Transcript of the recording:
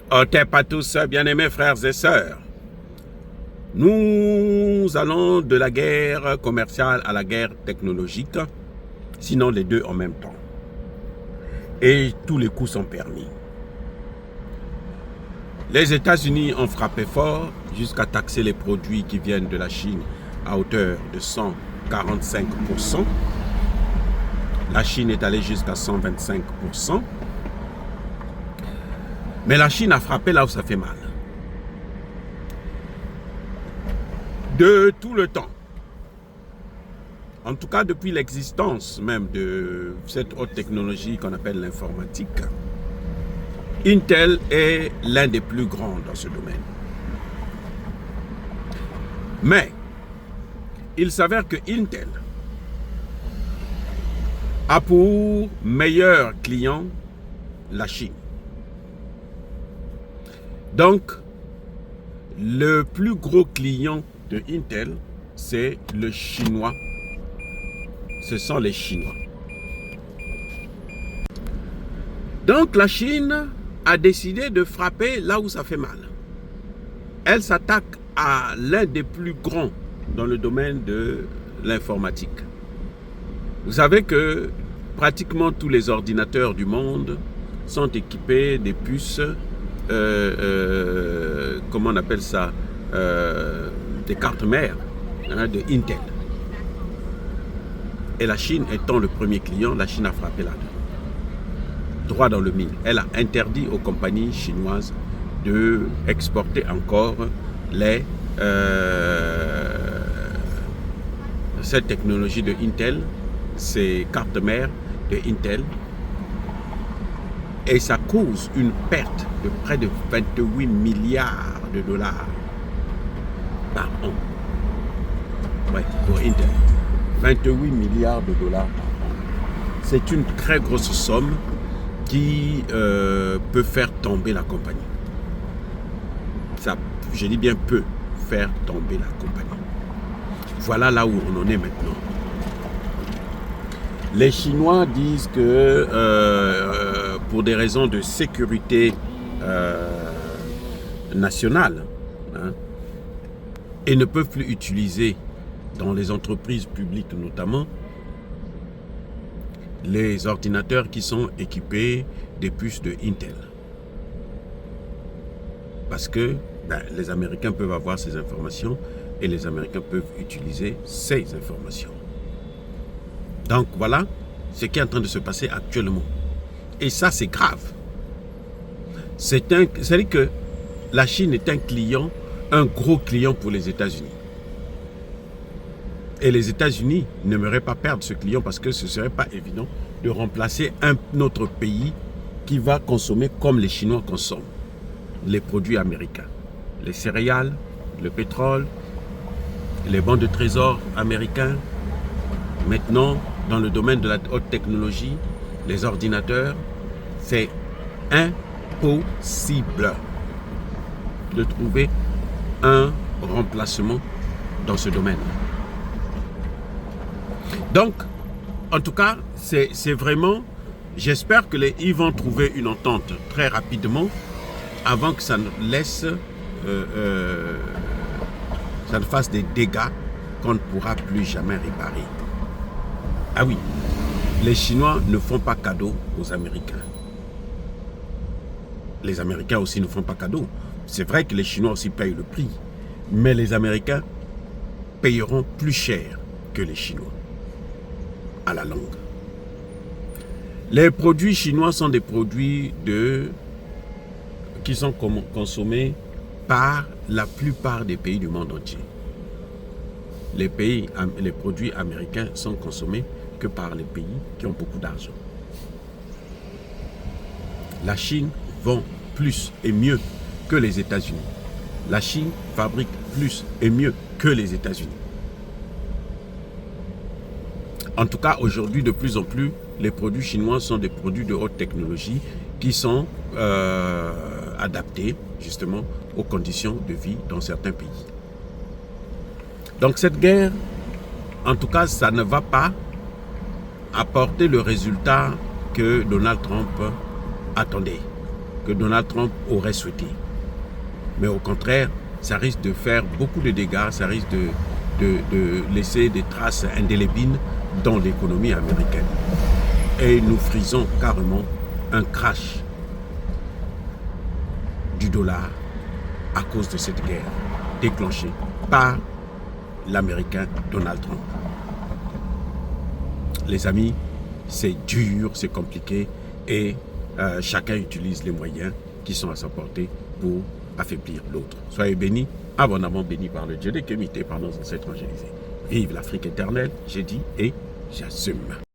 Otep à tous, bien-aimés frères et sœurs. Nous allons de la guerre commerciale à la guerre technologique, sinon les deux en même temps. Et tous les coups sont permis. Les États-Unis ont frappé fort jusqu'à taxer les produits qui viennent de la Chine à hauteur de 145%. La Chine est allée jusqu'à 125%. Mais la Chine a frappé là où ça fait mal. De tout le temps. En tout cas, depuis l'existence même de cette haute technologie qu'on appelle l'informatique, Intel est l'un des plus grands dans ce domaine. Mais, il s'avère que Intel a pour meilleur client la Chine. Donc, le plus gros client de Intel, c'est le chinois. Ce sont les Chinois. Donc, la Chine a décidé de frapper là où ça fait mal. Elle s'attaque à l'un des plus grands dans le domaine de l'informatique. Vous savez que pratiquement tous les ordinateurs du monde sont équipés des puces, comment on appelle ça, des cartes mères de Intel. Et la Chine étant le premier client, la Chine a frappé là-dedans. Droit dans le mille. Elle a interdit aux compagnies chinoises de exporter encore cette technologie de Intel, ces cartes mères de Intel. Et ça cause une perte de près de 28 milliards de dollars par an. Ouais, pour Intel. 28 milliards de dollars par an. C'est une très grosse somme qui peut faire tomber la compagnie. Ça, je dis bien peut faire tomber la compagnie. Voilà là où on en est maintenant. Les Chinois disent que pour des raisons de sécurité nationale, et ne peuvent plus utiliser dans les entreprises publiques notamment les ordinateurs qui sont équipés des puces de Intel. Parce que les Américains peuvent avoir ces informations et les Américains peuvent utiliser ces informations. Donc voilà ce qui est en train de se passer actuellement. Et ça, c'est grave. C'est-à-dire que la Chine est un client, un gros client pour les États-Unis. Et les États-Unis n'aimeraient pas perdre ce client parce que ce ne serait pas évident de remplacer un autre pays qui va consommer comme les Chinois consomment les produits américains. Les céréales, le pétrole, les bons de trésor américains. Maintenant, dans le domaine de la haute technologie, les ordinateurs, c'est impossible de trouver un remplacement dans ce domaine. Donc, en tout cas, c'est vraiment, j'espère qu'ils vont trouver une entente très rapidement avant que ça ne laisse, ça ne fasse des dégâts qu'on ne pourra plus jamais réparer. Ah oui, les Chinois ne font pas cadeau aux Américains. Les Américains aussi ne font pas cadeau. C'est vrai que les Chinois aussi payent le prix, mais les Américains payeront plus cher que les Chinois, à la longue. Les produits chinois sont des produits qui sont consommés par la plupart des pays du monde entier. Les produits américains sont consommés que par les pays qui ont beaucoup d'argent. La Chine vend plus et mieux que les États-Unis. La Chine fabrique plus et mieux que les États-Unis. En tout cas, aujourd'hui, de plus en plus, les produits chinois sont des produits de haute technologie qui sont adaptés justement aux conditions de vie dans certains pays. Donc cette guerre, en tout cas, ça ne va pas apporter le résultat que Donald Trump attendait. que Donald Trump aurait souhaité. Mais au contraire, ça risque de faire beaucoup de dégâts, ça risque de laisser des traces indélébiles dans l'économie américaine. Et nous frisons carrément un crash du dollar à cause de cette guerre déclenchée par l'Américain Donald Trump. Les amis, c'est dur, c'est compliqué et chacun utilise les moyens qui sont à sa portée pour affaiblir l'autre. Soyez bénis, abondamment bénis par le Dieu des Kémités, par nos ancêtres angélisés. Vive l'Afrique éternelle, j'ai dit et j'assume.